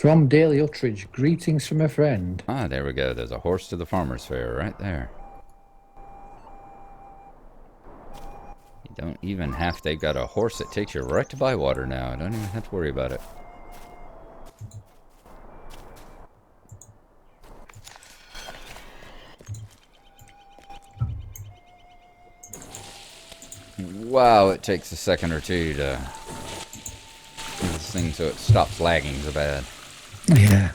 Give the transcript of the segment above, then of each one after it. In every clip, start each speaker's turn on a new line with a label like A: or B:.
A: From Daily Uttridge, greetings from a friend.
B: Ah, there we go. There's a horse to the farmer's fair right there. You don't even have to. They've got a horse that takes you right to Bywater now. I don't even have to worry about it. Wow, it takes a second or two to do this thing so it stops lagging so bad.
A: Yeah.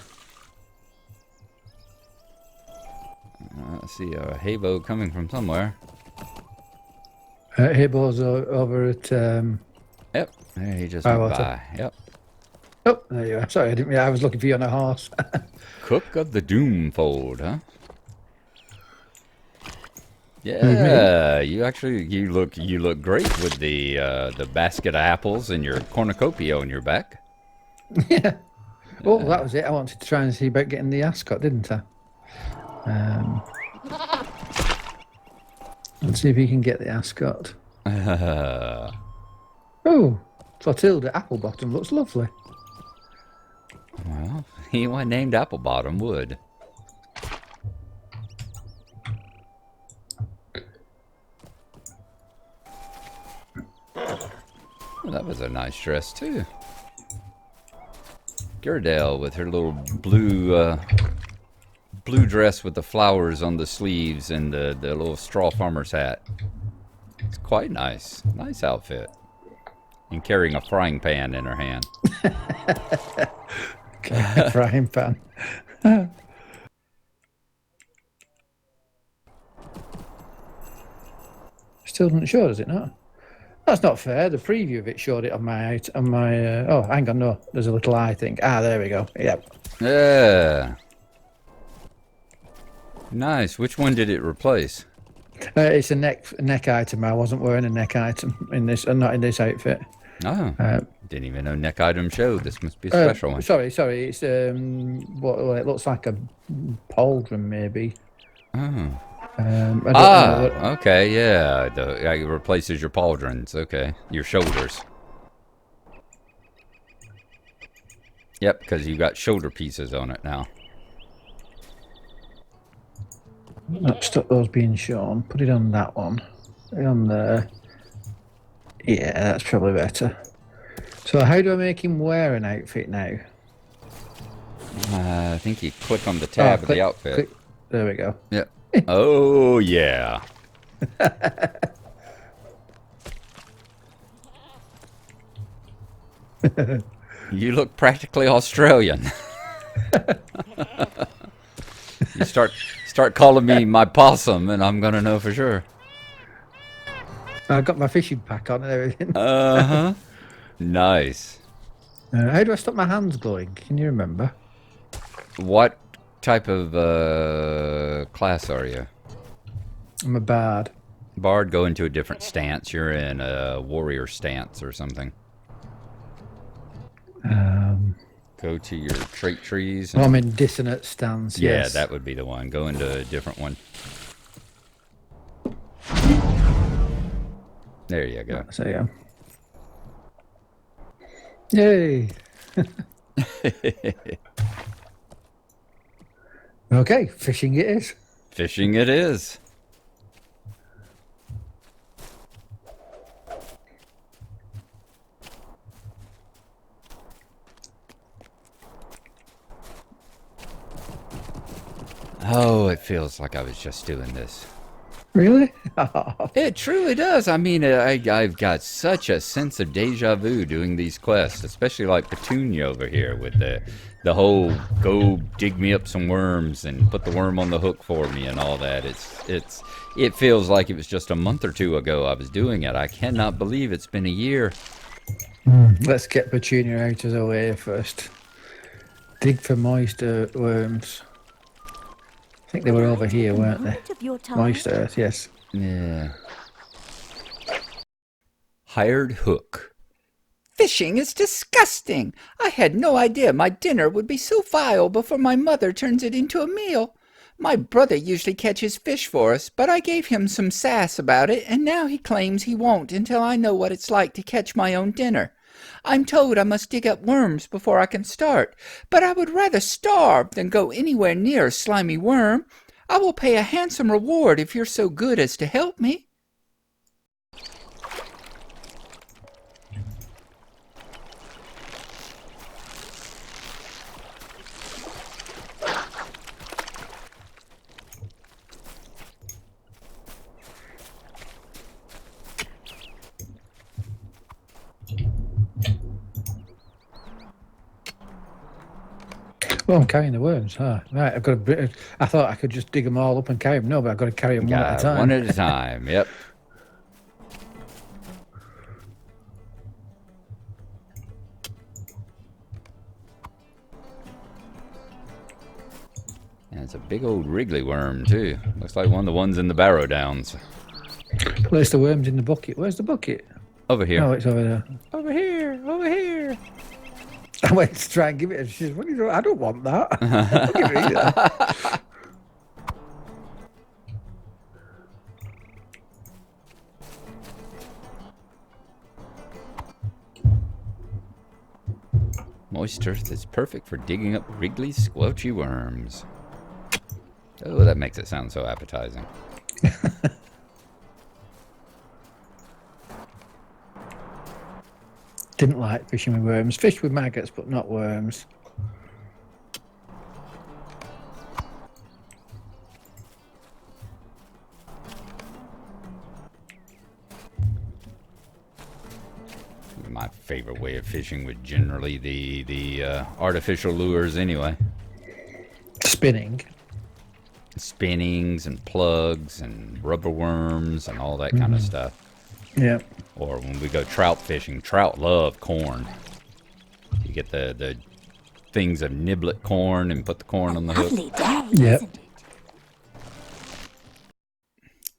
B: Let's see, a Haybo coming from somewhere.
A: Haybo's over at
B: Yep, there he just went by. Yep.
A: Oh, there you are. Sorry, I didn't. I was looking for you on a horse.
B: Cook of the Doomfold, huh? Yeah, you look great with the basket of apples and your cornucopia on your back.
A: Yeah. Oh, that was it. I wanted to try and see about getting the ascot, didn't I? Let's see if you can get the ascot. Oh, Clotilda Applebottom looks lovely.
B: Well, anyone named Applebottom would. Well, that was a nice dress too. Girdale with her little blue dress with the flowers on the sleeves and the little straw farmer's hat. It's quite nice. Nice outfit. And carrying a frying pan in her hand.
A: Frying pan. Still doesn't show, does it not? That's not fair. The preview of it showed it on my oh, hang on, no, there's a little eye thing. Ah, there we go. Yep.
B: Yeah. Nice. Which one did it replace?
A: It's a neck item. I wasn't wearing a neck item in this, not in this outfit.
B: Oh, didn't even know neck item showed. This must be a special one.
A: Sorry. It's well, it looks like a pauldron, maybe.
B: Oh.
A: Okay,
B: yeah. It replaces your pauldrons. Okay, your shoulders. Yep, because you got shoulder pieces on it now.
A: Stop those being shown. Put it on that one. Put it on there. Yeah, that's probably better. So how do I make him wear an outfit now?
B: I think you click on the tab of the outfit.
A: Click. There we go.
B: Yep. Oh, yeah. You look practically Australian. You start calling me my possum, and I'm gonna know for sure.
A: I got my fishing pack on and everything.
B: Uh-huh. Nice.
A: How do I stop my hands glowing? Can you remember?
B: What type of class are you?
A: I'm a bard.
B: Bard, go into a different stance. You're in a warrior stance or something. Go to your trait trees.
A: I'm in dissonant stance.
B: Yeah,
A: yes.
B: that would be the one. Go into a different one. There you go.
A: So yeah. Yay. Okay, fishing it is.
B: Fishing it is. Oh, it feels like I was just doing this.
A: Really?
B: It truly does. I mean, I've got such a sense of deja vu doing these quests, especially like Petunia over here with the whole go dig me up some worms and put the worm on the hook for me and all that. It feels like it was just a month or two ago I was doing it. I cannot believe it's been a year.
A: Let's get Petunia out of the way first. Dig for moist worms. I think they were over here, weren't they? Moist earth, yes.
B: Yeah. Hired hook.
C: Fishing is disgusting. I had no idea my dinner would be so vile before my mother turns it into a meal. My brother usually catches fish for us, but I gave him some sass about it, and now he claims he won't until I know what it's like to catch my own dinner. I'm told I must dig up worms before I can start, but I would rather starve than go anywhere near a slimy worm. I will pay a handsome reward if you're so good as to help me.
A: Well, I'm carrying the worms. Huh? Right, I've got a bit. I thought I could just dig them all up and carry them. No, but I've got to carry them one at a time.
B: One at a time. Yep. And it's a big old wriggly worm too. Looks like one of the ones in the Barrow Downs.
A: Where's the worms in the bucket? Where's the bucket?
B: Over here.
A: Oh, it's over there.
B: Over here. Over here.
A: I went to try and give it. She says, "What do you do? I don't want that." I'll give it either.
B: Moist earth is perfect for digging up wriggly, squelchy worms. Oh, that makes it sound so appetizing.
A: Didn't like fishing with worms. Fished with maggots, but not worms.
B: My favorite way of fishing was generally the artificial lures anyway.
A: Spinning.
B: Spinnings and plugs and rubber worms and all that kind of stuff.
A: Yeah.
B: Or when we go trout fishing, trout love corn. You get the things of niblet corn and put the corn on the hook.
D: Lovely day,
A: Yep.
D: isn't it?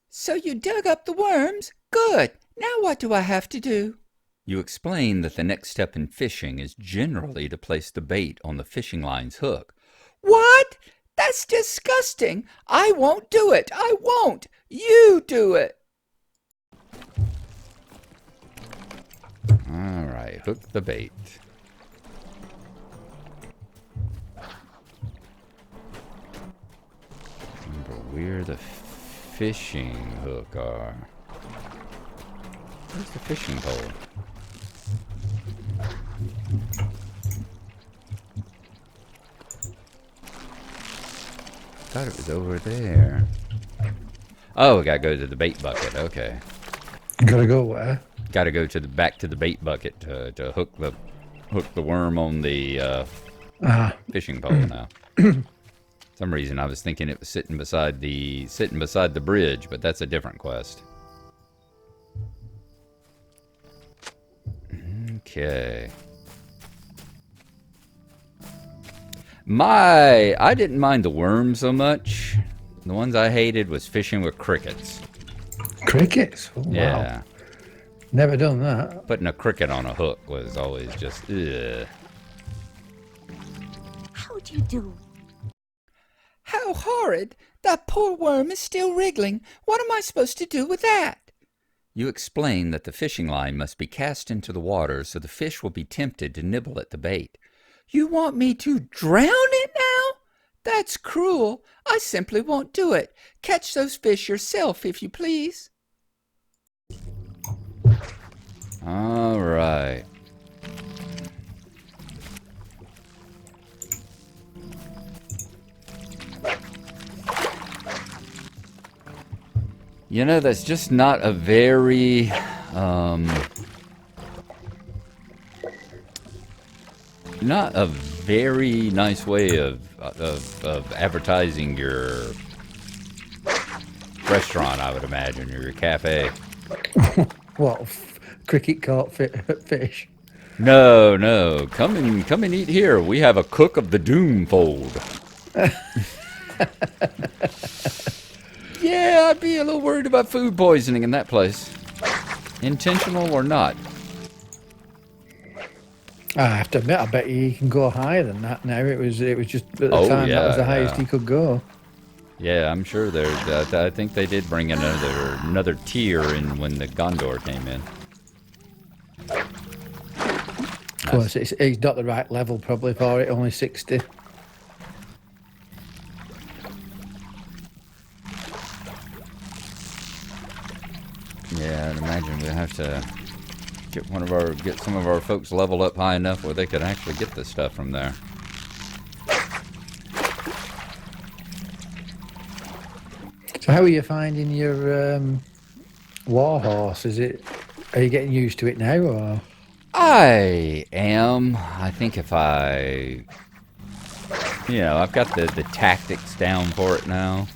C: So you dug up the worms? Good. Now what do I have to do?
B: You explain that the next step in fishing is generally to place the bait on the fishing line's hook.
C: What? That's disgusting. I won't do it. I won't. You do it.
B: All right, hook the bait. Remember where the fishing hook are. Where's the fishing pole? Thought it was over there. Oh, we gotta go to the bait bucket. Okay.
A: Gotta go where?
B: Gotta go to the back to the bait bucket to hook the worm on the fishing pole now. Some reason I was thinking it was sitting beside the bridge, but that's a different quest. Okay. I didn't mind the worms so much. The ones I hated was fishing with crickets.
A: Crickets? Oh,
B: Yeah.
A: Wow. Never done that.
B: Putting a cricket on a hook was always just, ugh.
D: How do you do?
C: How horrid. That poor worm is still wriggling. What am I supposed to do with that?
B: You explain that the fishing line must be cast into the water so the fish will be tempted to nibble at the bait.
C: You want me to drown it now? That's cruel. I simply won't do it. Catch those fish yourself, if you please.
B: All right. You know, that's just not a very, not a very nice way of advertising your restaurant, I would imagine, or your cafe.
A: What? Cricket caught fish?
B: No. Come and eat here. We have a cook of the doom fold. Yeah, I'd be a little worried about food poisoning in that place. Intentional or not.
A: I have to admit, I bet you can go higher than that now. It was just at the time that was the highest he could go.
B: Yeah, I'm sure I think they did bring another tier in when the Gondor came in.
A: Of course, he's not the right level probably for it, only 60.
B: Yeah, I'd imagine we'd have to get some of our folks leveled up high enough where they could actually get this stuff from there.
A: So how are you finding your war horse? Are you getting used to it now, or?
B: I am. I think if I've got the tactics down for it now.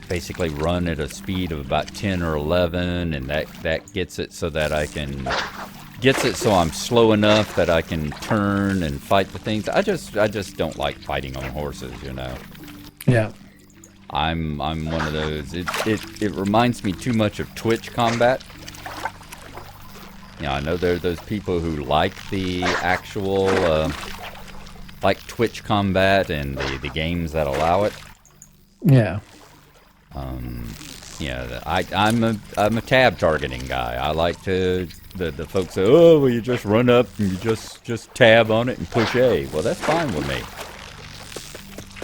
B: Basically run at a speed of about 10 or 11, and that gets it so that so I'm slow enough that I can turn and fight the things. I just don't like fighting on horses, you know.
A: Yeah.
B: I'm one of those. It reminds me too much of Twitch combat. I know there are those people who like the actual like Twitch combat and the games that allow it.
A: Yeah.
B: I'm a tab targeting guy. I like to the folks say, oh, well, you just run up and you just tab on it and push A. Well, that's fine with me.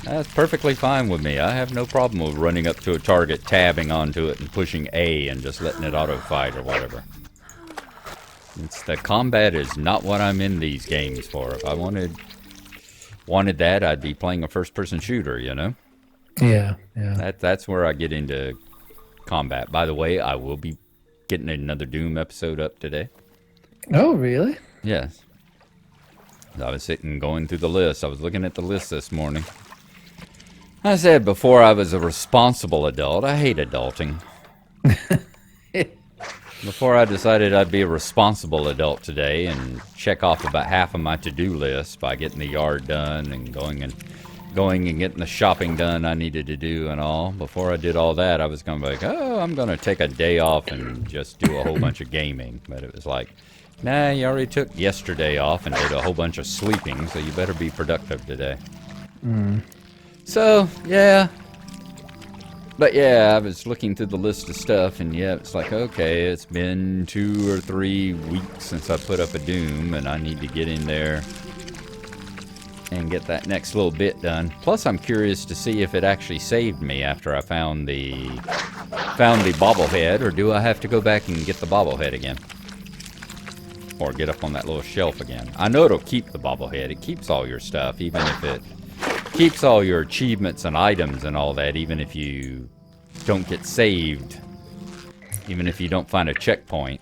B: That's perfectly fine with me. I have no problem with running up to a target, tabbing onto it, and pushing A and just letting it auto fight or whatever. The combat is not what I'm in these games for. If I wanted that, I'd be playing a first-person shooter, you know.
A: Yeah.
B: That's where I get into combat. By the way, I will be getting another Doom episode up today.
A: Oh, really?
B: Yes. I was sitting going through the list. I was looking at the list this morning. I said before I was a responsible adult. I hate adulting. Before I decided I'd be a responsible adult today and check off about half of my to-do list by getting the yard done and going and getting the shopping done I needed to do and all. Before I did all that, I was going to be like, oh, I'm going to take a day off and just do a whole bunch of gaming. But it was like, nah, you already took yesterday off and did a whole bunch of sleeping, so you better be productive today. So, yeah. But yeah, I was looking through the list of stuff, and yeah, it's like, okay, it's been 2 or 3 weeks since I put up a Doom, and I need to get in there and get that next little bit done. Plus, I'm curious to see if it actually saved me after I found the bobblehead, or do I have to go back and get the bobblehead again? Or get up on that little shelf again. I know it'll keep the bobblehead. It keeps all your stuff, even if it keeps all your achievements and items and all that, even if you don't get saved, even if you don't find a checkpoint.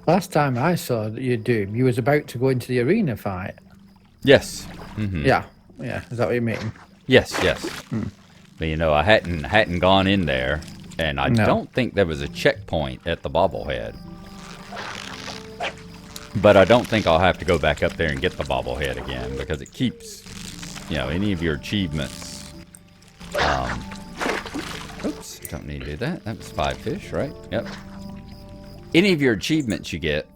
A: Last time I saw you Doom, you was about to go into the arena fight.
B: Yes. Mm-hmm.
A: Yeah. Is that what you mean?
B: Yes. But I hadn't gone in there, and I don't think there was a checkpoint at the bobblehead. But I don't think I'll have to go back up there and get the bobblehead again, because it keeps, any of your achievements. Oops, don't need to do that. That was 5 fish, right? Yep. Any of your achievements you get,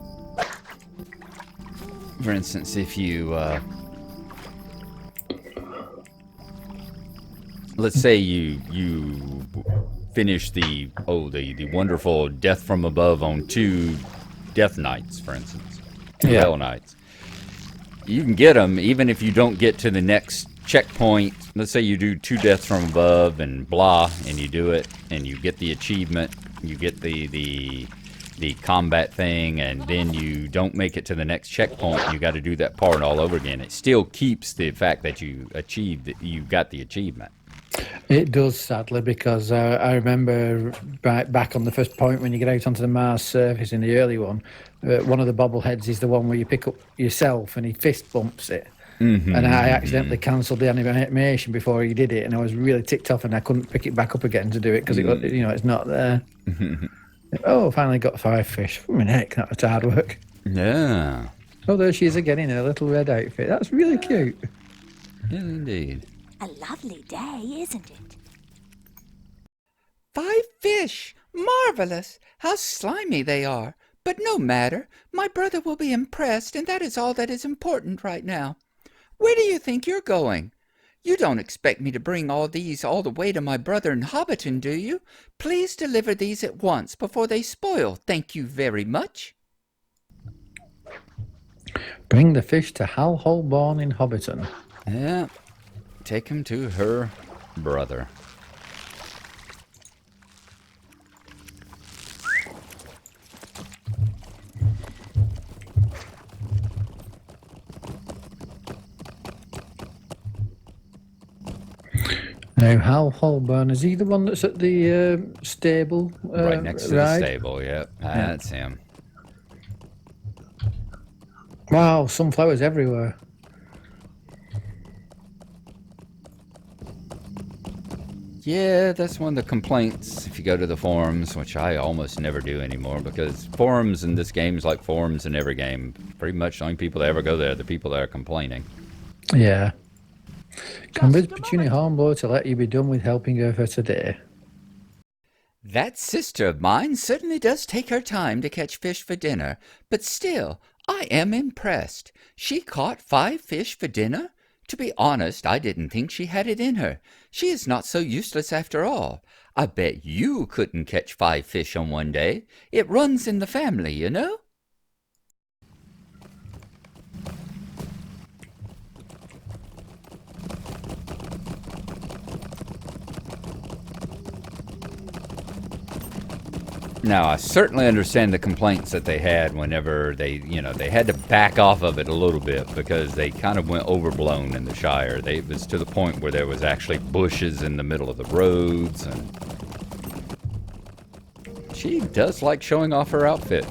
B: for instance, if you, let's say you finish the wonderful Death from Above on 2 Death Knights, for instance. Hell Knights. You can get them even if you don't get to the next checkpoint. Let's say you do 2 Deaths from Above and blah, and you do it, and you get the achievement, you get the combat thing, and then you don't make it to the next checkpoint. You got to do that part all over again. It still keeps the fact that you got the achievement.
A: It does, sadly, because I remember back on the first point when you get out onto the Mars surface in the early one of the bobbleheads is the one where you pick up yourself and he fist bumps it. Mm-hmm, and I accidentally cancelled the animation before he did it, and I was really ticked off, and I couldn't pick it back up again to do it because it's not there. Oh, finally got 5 fish. Oh, my neck, that was hard work.
B: Yeah.
A: Oh, there she is again in her little red outfit. That's really cute.
B: Yeah, indeed.
D: A lovely day, isn't it?
C: 5 fish! Marvelous! How slimy they are! But no matter. My brother will be impressed, and that is all that is important right now. Where do you think you're going? You don't expect me to bring all these all the way to my brother in Hobbiton, do you? Please deliver these at once before they spoil. Thank you very much.
A: Bring the fish to Hal Holborn in Hobbiton.
B: Yeah. Take him to her brother.
A: Now, Hal Holborn, is he the one that's at the stable?
B: Right next to the stable, yep. That's him.
A: Wow, sunflowers everywhere.
B: Yeah, that's one of the complaints if you go to the forums, which I almost never do anymore, because forums in this game is like forums in every game. Pretty much the only people that ever go there are the people that are complaining.
A: Yeah. Convince Petunia Hornblower to let you be done with helping her for today.
C: That sister of mine certainly does take her time to catch fish for dinner, but still, I am impressed. She caught 5 fish for dinner? To be honest, I didn't think she had it in her. She is not so useless after all. I bet you couldn't catch 5 fish on one day. It runs in the family, you know?
B: Now, I certainly understand the complaints that they had whenever they had to back off of it a little bit because they kind of went overblown in the Shire. It was to the point where there was actually bushes in the middle of the roads, and she does like showing off her outfit.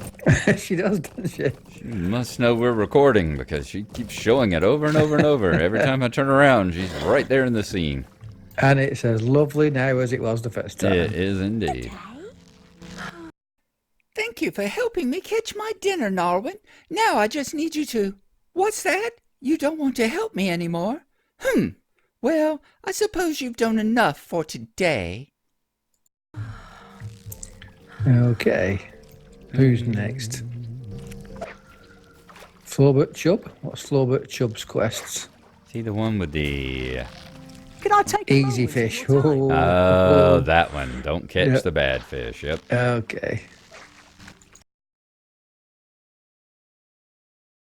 A: She does, doesn't she?
B: She must know we're recording because she keeps showing it over and over and over. Every time I turn around, she's right there in the scene.
A: And it's as lovely now as it was the first time.
B: It is indeed.
C: Thank you for helping me catch my dinner, Narwin. Now I just need you to... What's that? You don't want to help me anymore? Well, I suppose you've done enough for today.
A: Okay. Who's next? Florbert Chubb? What's Florbert Chubb's quests?
B: See the one with the...
E: Can I take a
A: Easy
E: moment?
A: fish.
B: Oh, that one. Don't catch the bad fish. Yep.
A: Okay.